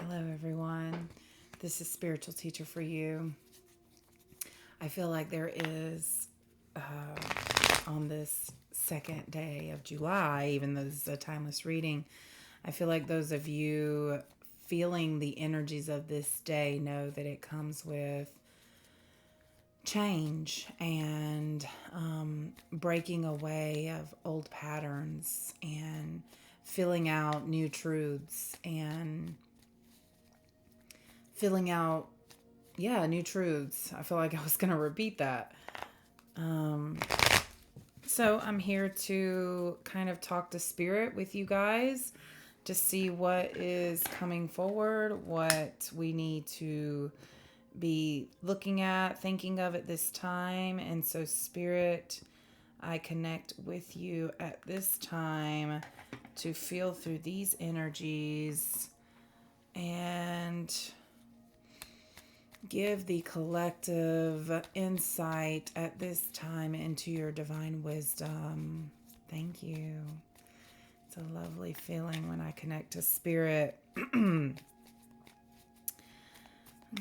Hello, everyone. This is Spiritual Teacher for You. I feel like there is, on this second day of July, even though this is a timeless reading, I feel like those of you feeling the energies of this day know that it comes with change and breaking away of old patterns and filling out new truths and filling out, new truths. I feel like I was going to repeat that. So I'm here to kind of talk to spirit with you guys to see what is coming forward, what we need to be looking at, thinking of at this time. And so, spirit, I connect with you at this time to feel through these energies and give the collective insight at this time into your divine wisdom. Thank you. It's a lovely feeling when I connect to spirit.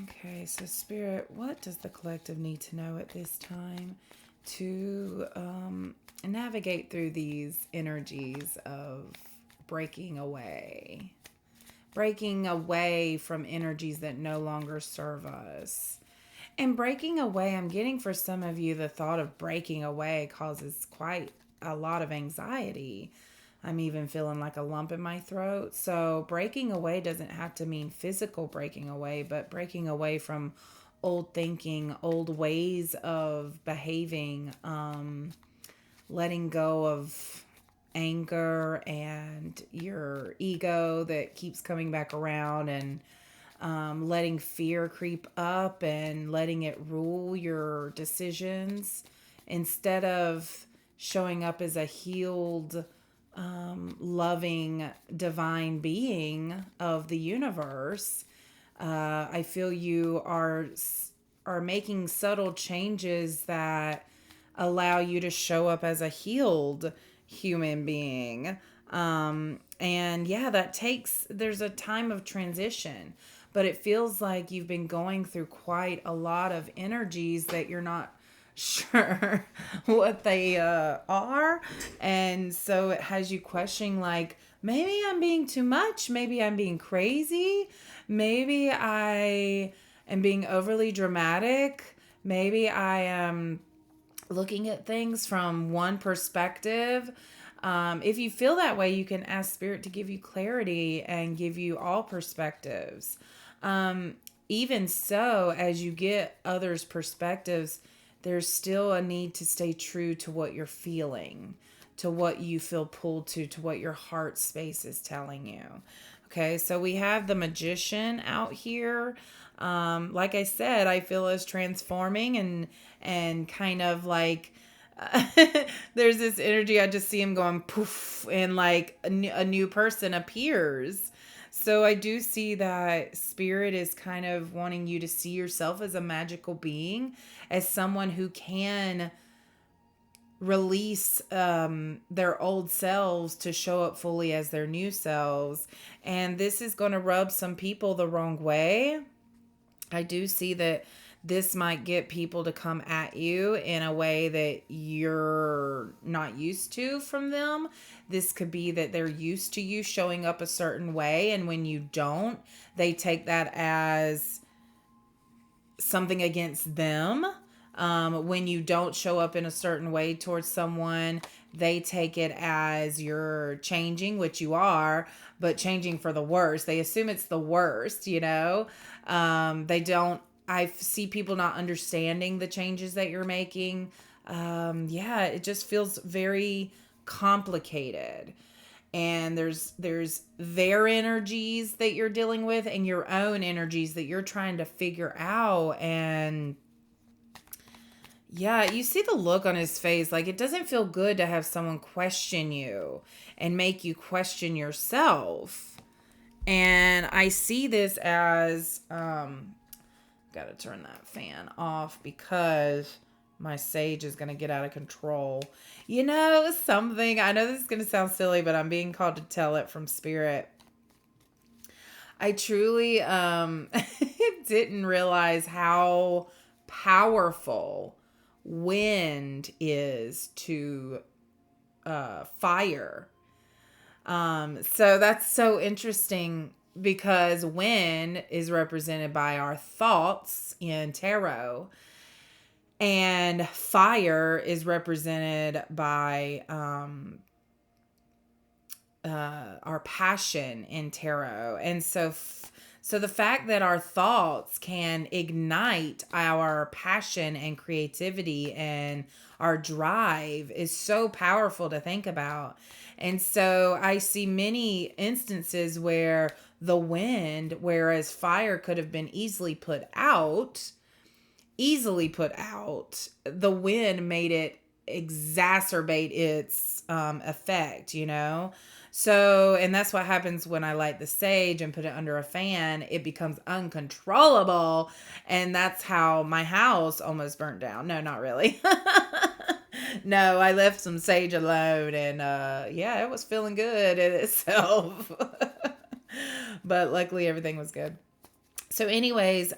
Okay, so spirit, what does the collective need to know at this time to navigate through these energies of breaking away? Breaking away from energies that no longer serve us. And breaking away, I'm getting for some of you, the thought of breaking away causes quite a lot of anxiety. I'm even feeling like a lump in my throat. So breaking away doesn't have to mean physical breaking away, but breaking away from old thinking, old ways of behaving, letting go of anger and your ego that keeps coming back around, and letting fear creep up and letting it rule your decisions instead of showing up as a healed, loving, divine being of the universe. I feel you are making subtle changes that allow you to show up as a healed human being. And there's a time of transition, but it feels like you've been going through quite a lot of energies that you're not sure what they are. And so it has you questioning, like, maybe I'm being too much, maybe I'm being crazy, maybe I am being overly dramatic, maybe I am looking at things from one perspective. If you feel that way, you can ask spirit to give you clarity and give you all perspectives. Even so, as you get others' perspectives, there's still a need to stay true to what you're feeling, to what you feel pulled to what your heart space is telling you. Okay, so we have the Magician out here. Like I said, I feel as transforming and kind of like there's this energy. I just see him going poof, and like a new person appears. So I do see that spirit is kind of wanting you to see yourself as a magical being, as someone who can release their old selves to show up fully as their new selves. And this is going to rub some people the wrong way. I do see that this might get people to come at you in a way that you're not used to from them. This could be that they're used to you showing up a certain way, and when you don't, they take that as something against them. When you don't show up in a certain way towards someone, they take it as you're changing, which you are, but changing for the worse. They assume it's the worst, they don't. I see people not understanding the changes that you're making. It just feels very complicated. And there's their energies that you're dealing with and your own energies that you're trying to figure out. And yeah, you see the look on his face. Like, it doesn't feel good to have someone question you and make you question yourself. And I see this as, got to turn that fan off because my sage is going to get out of control. Something, I know this is going to sound silly, but I'm being called to tell it from spirit. I truly didn't realize how powerful wind is to fire. So that's so interesting because wind is represented by our thoughts in tarot, and fire is represented by our passion in tarot. And so the fact that our thoughts can ignite our passion and creativity and our drive is so powerful to think about. And so I see many instances where the wind, whereas fire could have been easily put out, the wind made it exacerbate its effect, you know? So, and that's what happens when I light the sage and put it under a fan. It becomes uncontrollable. And that's how my house almost burnt down. No, not really. No, I left some sage alone, and yeah, it was feeling good in itself. But luckily everything was good. So anyways,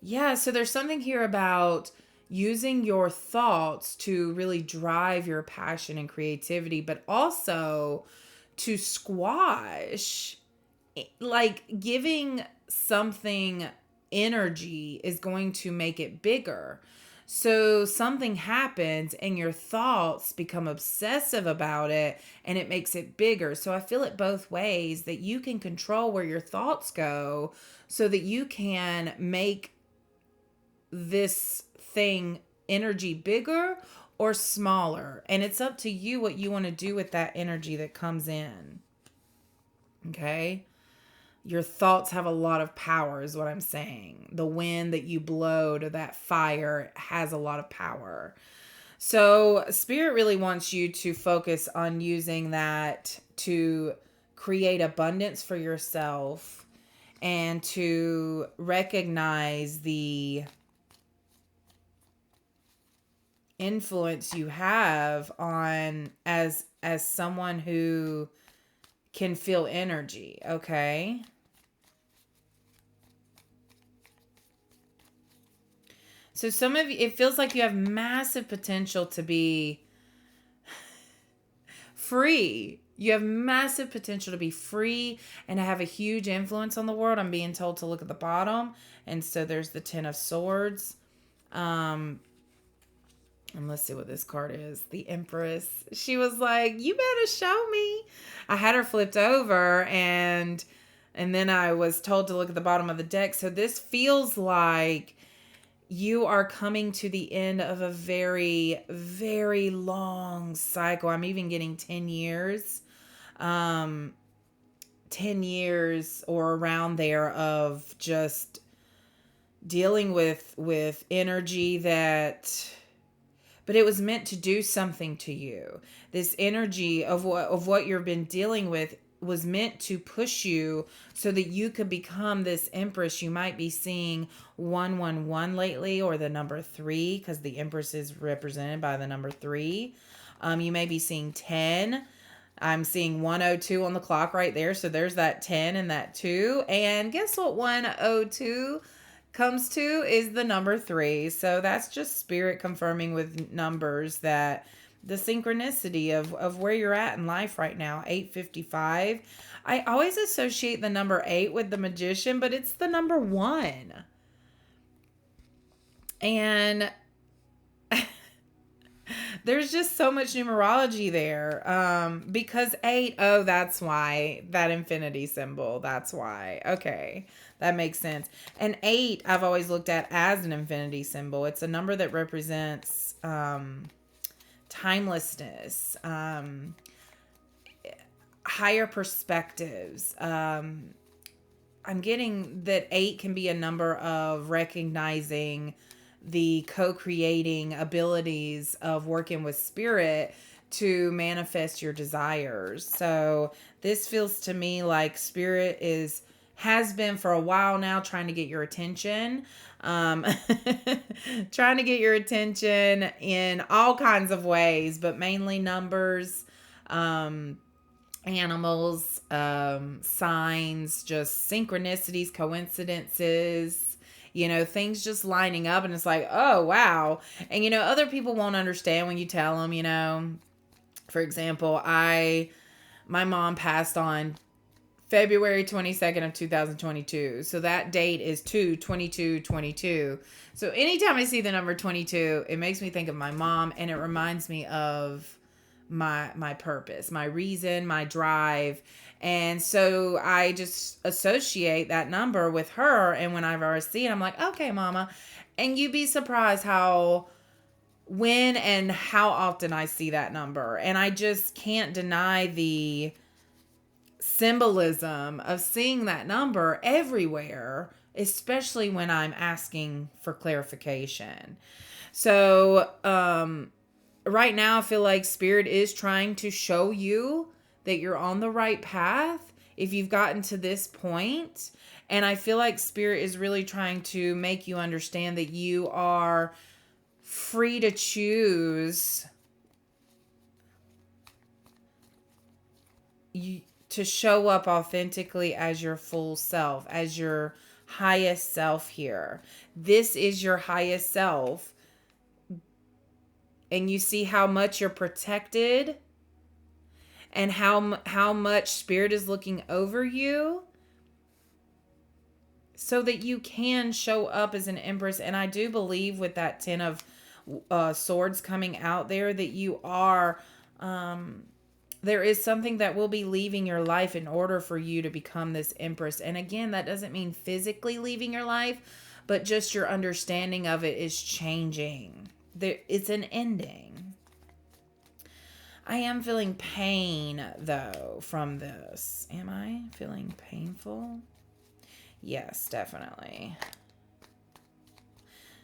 yeah, so there's something here about using your thoughts to really drive your passion and creativity, but also to squash, like giving something energy is going to make it bigger. So something happens and your thoughts become obsessive about it and it makes it bigger. So I feel it both ways, that you can control where your thoughts go so that you can make this thing energy bigger or smaller. And it's up to you what you want to do with that energy that comes in. Okay? Your thoughts have a lot of power is what I'm saying. The wind that you blow to that fire has a lot of power. So Spirit really wants you to focus on using that to create abundance for yourself and to recognize the influence you have on as someone who can feel energy, okay? So some of you, it feels like you have massive potential to be free. You have massive potential to be free and to have a huge influence on the world. I'm being told to look at the bottom. And so there's the Ten of Swords. And let's see what this card is. The Empress. She was like, you better show me. I had her flipped over and then I was told to look at the bottom of the deck. So this feels like you are coming to the end of a very, very long cycle. I'm even getting 10 years. 10 years or around there of just dealing with energy that, but it was meant to do something to you. This energy of what you've been dealing with was meant to push you so that you could become this Empress. You might be seeing 111 lately, or the number 3, because the Empress is represented by the number 3. You may be seeing 10. I'm seeing 102 on the clock right there. So there's that 10 and that 2. And guess what 102 comes to is the number 3. So that's just Spirit confirming with numbers that the synchronicity of where you're at in life right now. 855. I always associate the number 8 with the Magician, but it's the number 1. And there's just so much numerology there. Because 8, oh, that's why. That infinity symbol. That's why. Okay. That makes sense. And 8, I've always looked at as an infinity symbol. It's a number that represents timelessness, higher perspectives. I'm getting that 8 can be a number of recognizing the co-creating abilities of working with Spirit to manifest your desires. So this feels to me like Spirit has been for a while now trying to get your attention. Trying to get your attention in all kinds of ways, but mainly numbers, animals, signs, just synchronicities, coincidences, things just lining up. And it's like, oh, wow. And, other people won't understand when you tell them, for example, my mom passed on February 22nd of 2022. So that date is 2/22/22. So anytime I see the number 22, it makes me think of my mom, and it reminds me of my purpose, my reason, my drive. And so I just associate that number with her, and whenever I see it, I'm like, "Okay, mama." And you'd be surprised when and how often I see that number. And I just can't deny the symbolism of seeing that number everywhere, especially when I'm asking for clarification. So, right now, I feel like Spirit is trying to show you that you're on the right path if you've gotten to this point. And I feel like Spirit is really trying to make you understand that you are free to choose to show up authentically as your full self, as your highest self here. This is your highest self. And you see how much you're protected and how much Spirit is looking over you so that you can show up as an empress. And I do believe with that 10 of swords coming out there that you are, there is something that will be leaving your life in order for you to become this empress. And again, that doesn't mean physically leaving your life, but just your understanding of it is changing. It's an ending. I am feeling pain, though, from this. Am I feeling painful? Yes, definitely.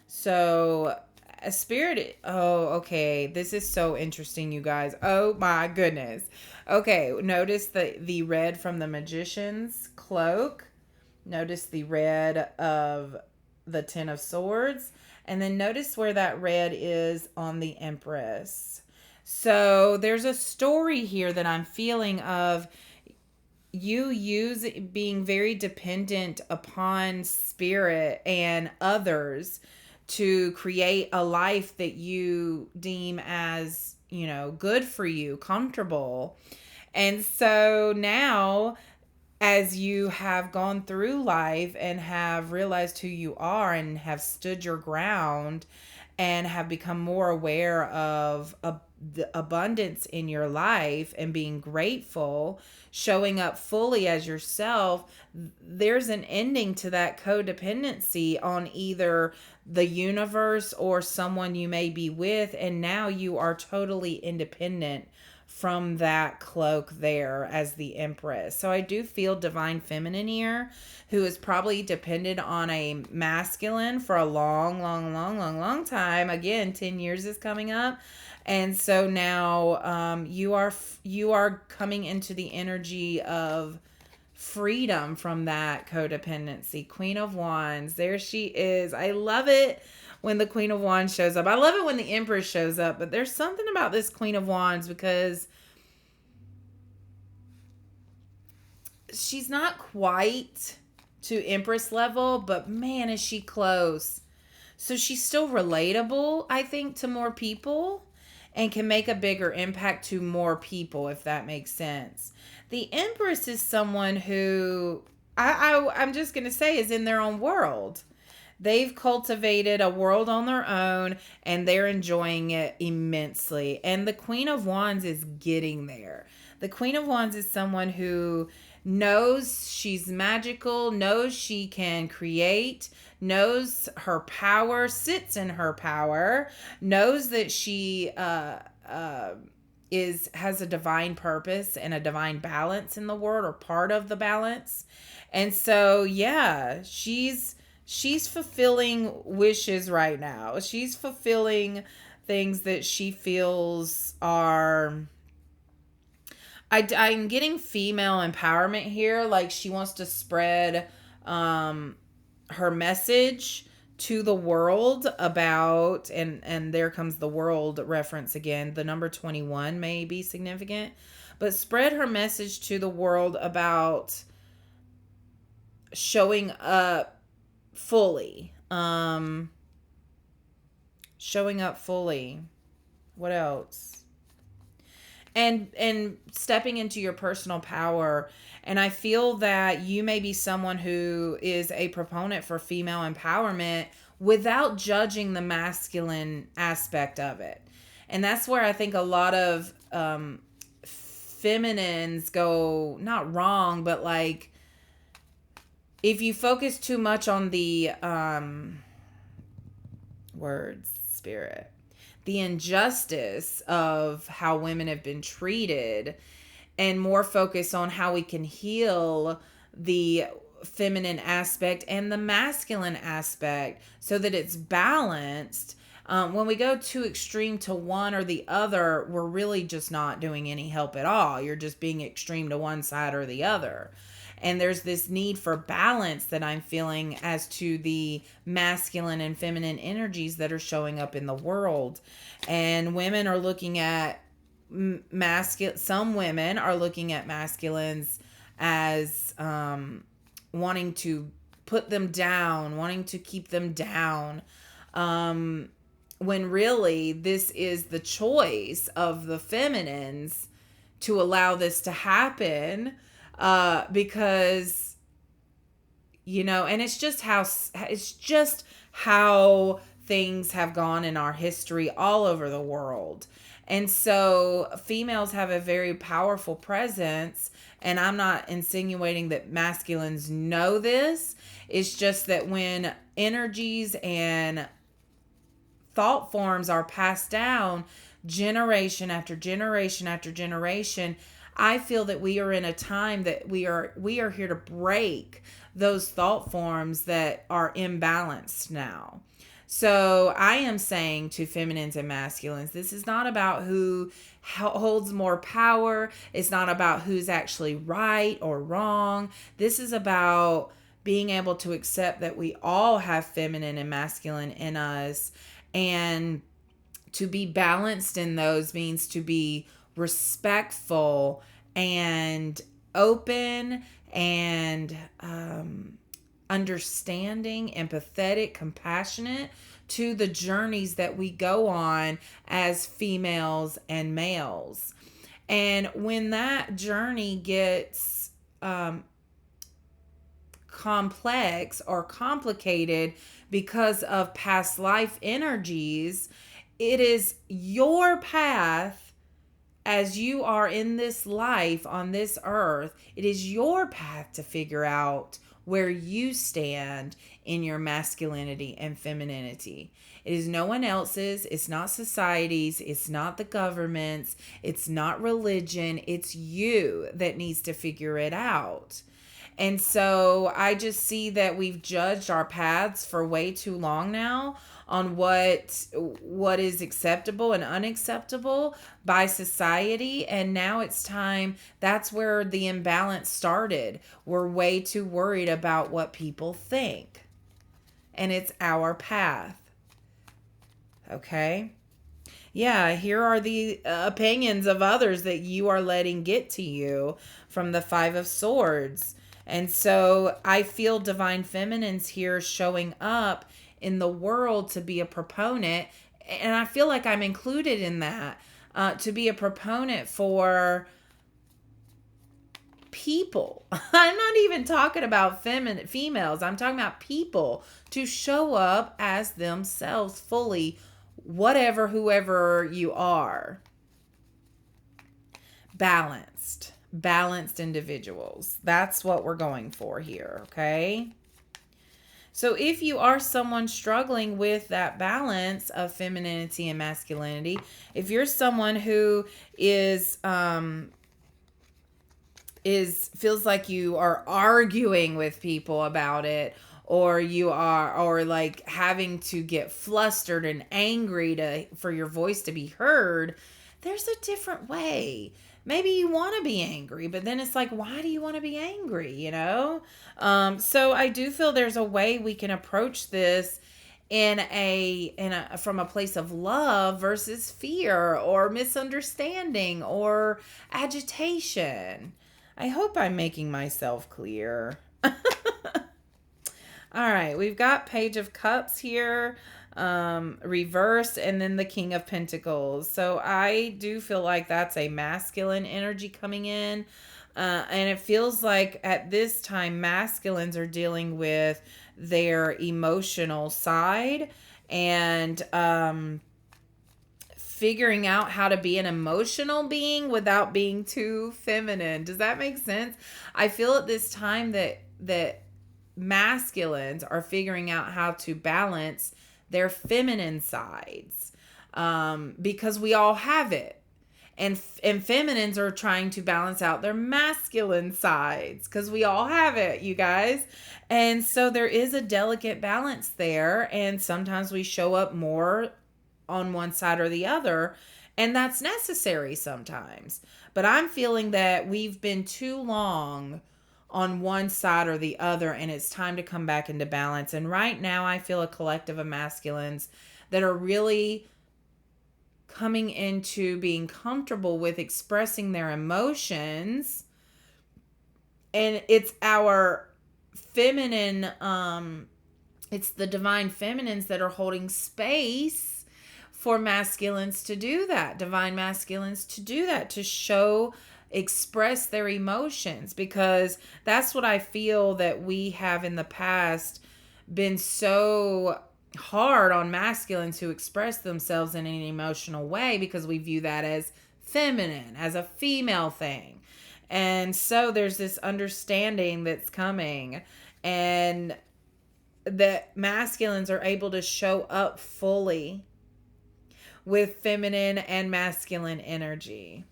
So, a spirit... Oh, okay. This is so interesting, you guys. Oh, my goodness. Okay, notice the red from the magician's cloak. Notice the red of the 10 of swords. And then notice where that red is on the empress. So there's a story here that I'm feeling of you being very dependent upon Spirit and others to create a life that you deem as, good for you, comfortable. And so now, as you have gone through life and have realized who you are and have stood your ground and have become more aware of the abundance in your life and being grateful, showing up fully as yourself, there's an ending to that codependency on either the universe or someone you may be with. And now you are totally independent from that cloak there as the empress. So I do feel divine feminine here, who is probably dependent on a masculine for a long time. Again, 10 years is coming up. And so now you are coming into the energy of freedom from that codependency. Queen of Wands, there she is. I love it when the Queen of Wands shows up. I love it when the Empress shows up, but there's something about this Queen of Wands because she's not quite to Empress level, but man, is she close. So she's still relatable, I think, to more people and can make a bigger impact to more people, if that makes sense. The Empress is someone who I'm just going to say is in their own world. They've cultivated a world on their own and they're enjoying it immensely. And the Queen of Wands is getting there. The Queen of Wands is someone who knows she's magical, knows she can create, knows her power, sits in her power, knows that she has a divine purpose and a divine balance in the world, or part of the balance. And so yeah, she's fulfilling wishes right now. She's fulfilling things that she feels are... I'm getting female empowerment here. Like she wants to spread her message to the world about, and there comes the world reference again. The number 21 may be significant. but spread her message to the world about showing up fully. Showing up fully. What else? And stepping into your personal power. And I feel that you may be someone who is a proponent for female empowerment without judging the masculine aspect of it. And that's where I think a lot of feminines go not wrong, but like if you focus too much on the spirit, the injustice of how women have been treated, and more focus on how we can heal the feminine aspect and the masculine aspect so that it's balanced. When we go too extreme to one or the other, we're really just not doing any help at all. You're just being extreme to one side or the other. And there's this need for balance that I'm feeling as to the masculine and feminine energies that are showing up in the world. And women are looking at some women are looking at masculines as wanting to put them down, wanting to keep them down. When really this is the choice of the feminines to allow this to happen. Because, and it's just how things have gone in our history all over the world. And so females have a very powerful presence, and I'm not insinuating that masculines know this. It's just that when energies and thought forms are passed down generation after generation after generation, I feel that we are in a time that we are here to break those thought forms that are imbalanced now. So I am saying to feminines and masculines, this is not about who holds more power. It's not about who's actually right or wrong. This is about being able to accept that we all have feminine and masculine in us, and to be balanced in those means to be respectful and open and understanding, empathetic, compassionate to the journeys that we go on as females and males. And when that journey gets complex or complicated because of past life energies, it is your path. As you are in this life on this earth, it is your path to figure out where you stand in your masculinity and femininity. It is no one else's. It's not society's. It's not the government's. It's not religion. It's you that needs to figure it out. And so I just see that we've judged our paths for way too long now on what is acceptable and unacceptable by society. And now it's time. That's where the imbalance started. We're way too worried about what people think. And it's our path. Okay? Yeah, here are the opinions of others that you are letting get to you from the Five of Swords. And so I feel divine feminines here showing up in the world to be a proponent. And I feel like I'm included in that, to be a proponent for people. I'm not even talking about females. I'm talking about people to show up as themselves fully, whoever you are. Balanced individuals. That's what we're going for here, okay? So if you are someone struggling with that balance of femininity and masculinity, if you're someone who feels like you are arguing with people about it, or like having to get flustered and angry for your voice to be heard, there's a different way. Maybe you want to be angry, but then it's like, why do you want to be angry, So I do feel there's a way we can approach this from a place of love versus fear or misunderstanding or agitation. I hope I'm making myself clear. All right, we've got Page of Cups here, reversed, and then the King of Pentacles. So I do feel like that's a masculine energy coming in. And it feels like at this time, masculines are dealing with their emotional side and figuring out how to be an emotional being without being too feminine. Does that make sense? I feel at this time that masculines are figuring out how to balance their feminine sides, because we all have it. And feminines are trying to balance out their masculine sides because we all have it, you guys. And so there is a delicate balance there. And sometimes we show up more on one side or the other. And that's necessary sometimes. But I'm feeling that we've been too long on one side or the other, and it's time to come back into balance. And right now I feel a collective of masculines that are really coming into being comfortable with expressing their emotions. And it's our feminine, it's the divine feminines that are holding space for masculines to do that, divine masculines to do that, to express their emotions, because that's what I feel that we have in the past been so hard on masculines who express themselves in an emotional way, because we view that as feminine, as a female thing. And so there's this understanding that's coming, and that masculines are able to show up fully with feminine and masculine energy.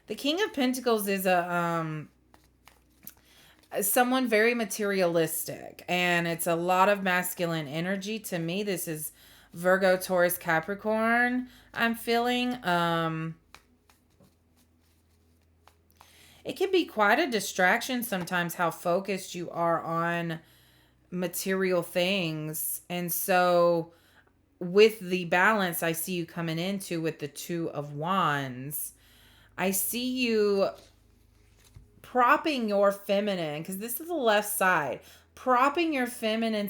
The King of Pentacles is someone very materialistic, and it's a lot of masculine energy. To me, this is Virgo, Taurus, Capricorn. I'm feeling it can be quite a distraction sometimes how focused you are on material things. And so with the balance I see you coming into with the Two of Wands, I see you propping your feminine, because this is the left side, propping your feminine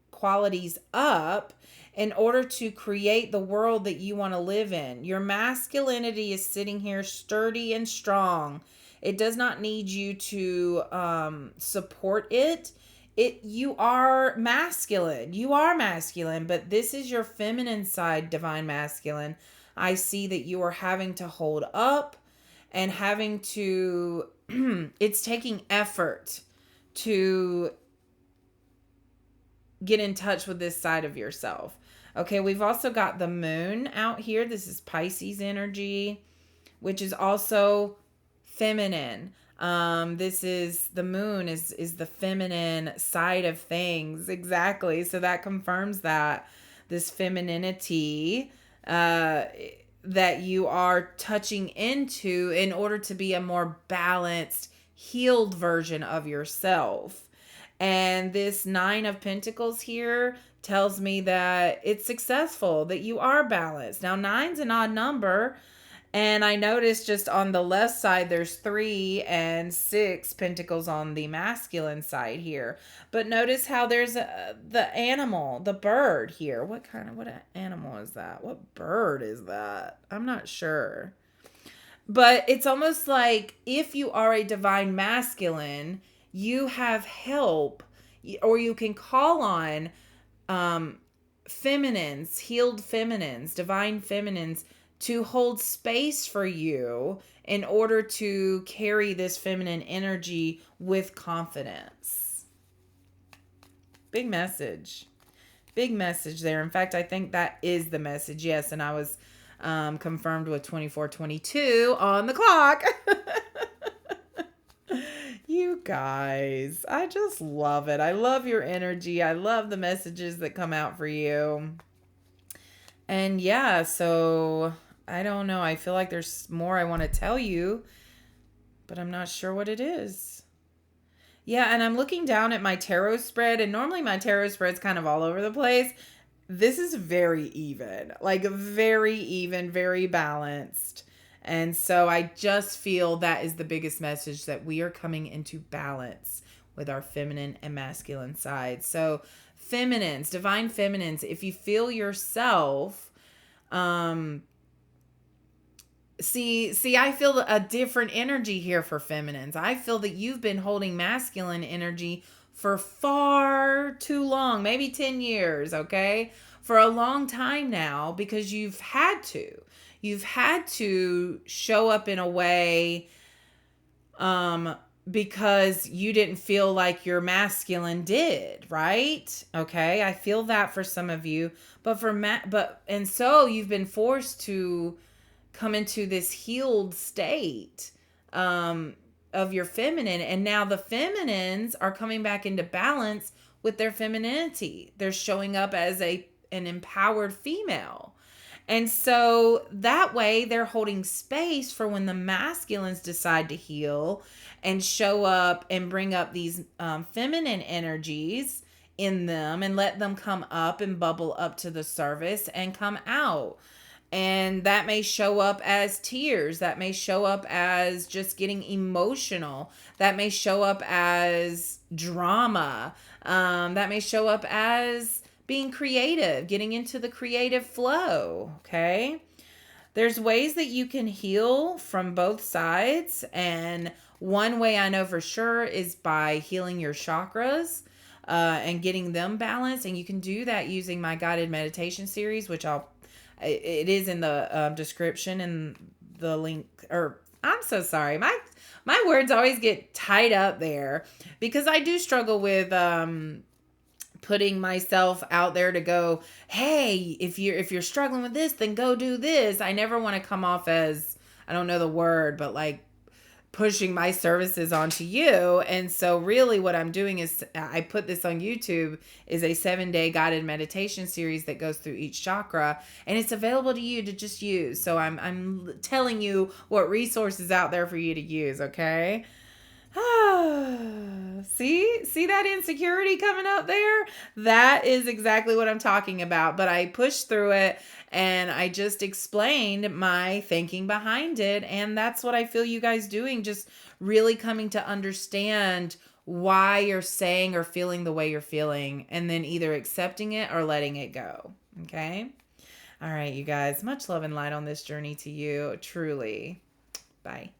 qualities up in order to create the world that you want to live in. Your masculinity is sitting here sturdy and strong. It does not need you to support it. You are masculine. You are masculine, but this is your feminine side, divine masculine. I see that you are having to hold up and having to, it's taking effort to get in touch with this side of yourself. Okay, we've also got the moon out here. This is Pisces energy, which is also feminine. This is the moon is the feminine side of things. Exactly. So that confirms that this femininity that you are touching into in order to be a more balanced, healed version of yourself. And this Nine of Pentacles here tells me that it's successful, that you are balanced. Now, nine's an odd number. And I noticed just on the left side, there's 3 and 6 pentacles on the masculine side here. But notice how there's the animal, the bird here. What animal is that? What bird is that? I'm not sure. But it's almost like if you are a divine masculine, you have help, or you can call on feminines, healed feminines, divine feminines, to hold space for you in order to carry this feminine energy with confidence. Big message. Big message there. In fact, I think that is the message. Yes, and I was confirmed with 24:22 on the clock. You guys, I just love it. I love your energy. I love the messages that come out for you. And yeah, so I don't know. I feel like there's more I want to tell you, but I'm not sure what it is. Yeah, and I'm looking down at my tarot spread, and normally my tarot spread's kind of all over the place. This is very even, like very even, very balanced. And so I just feel that is the biggest message, that we are coming into balance with our feminine and masculine sides. So, feminines, divine feminines, if you feel yourself, um, see, I feel a different energy here for feminines. I feel that you've been holding masculine energy for far too long, maybe 10 years, okay? For a long time now, because you've had to. You've had to show up in a way um because you didn't feel like your masculine did, right? Okay? I feel that for some of you, but and so you've been forced to come into this healed state um, of your feminine. And now the feminines are coming back into balance with their femininity. They're showing up as an empowered female. And so that way they're holding space for when the masculines decide to heal and show up and bring up these feminine energies in them and let them come up and bubble up to the surface and come out. And that may show up as tears. That may show up as just getting emotional. That may show up as drama. That may show up as being creative, getting into the creative flow. Okay. There's ways that you can heal from both sides. And one way I know for sure is by healing your chakras. And getting them balanced. And you can do that using my guided meditation series, which it is in the description and the link. Or I'm so sorry, my words always get tied up there because I do struggle with putting myself out there to go, hey, if you're struggling with this, then go do this. I never want to come off as, I don't know the word, but like pushing my services onto you. And so really what I'm doing is I put this on YouTube is a 7-day guided meditation series that goes through each chakra, and it's available to you to just use. So I'm telling you what resources out there for you to use, okay? See that insecurity coming up there? That is exactly what I'm talking about. But I pushed through it and I just explained my thinking behind it. And that's what I feel you guys doing. Just really coming to understand why you're saying or feeling the way you're feeling, and then either accepting it or letting it go. Okay? All right, you guys. Much love and light on this journey to you. Truly. Bye.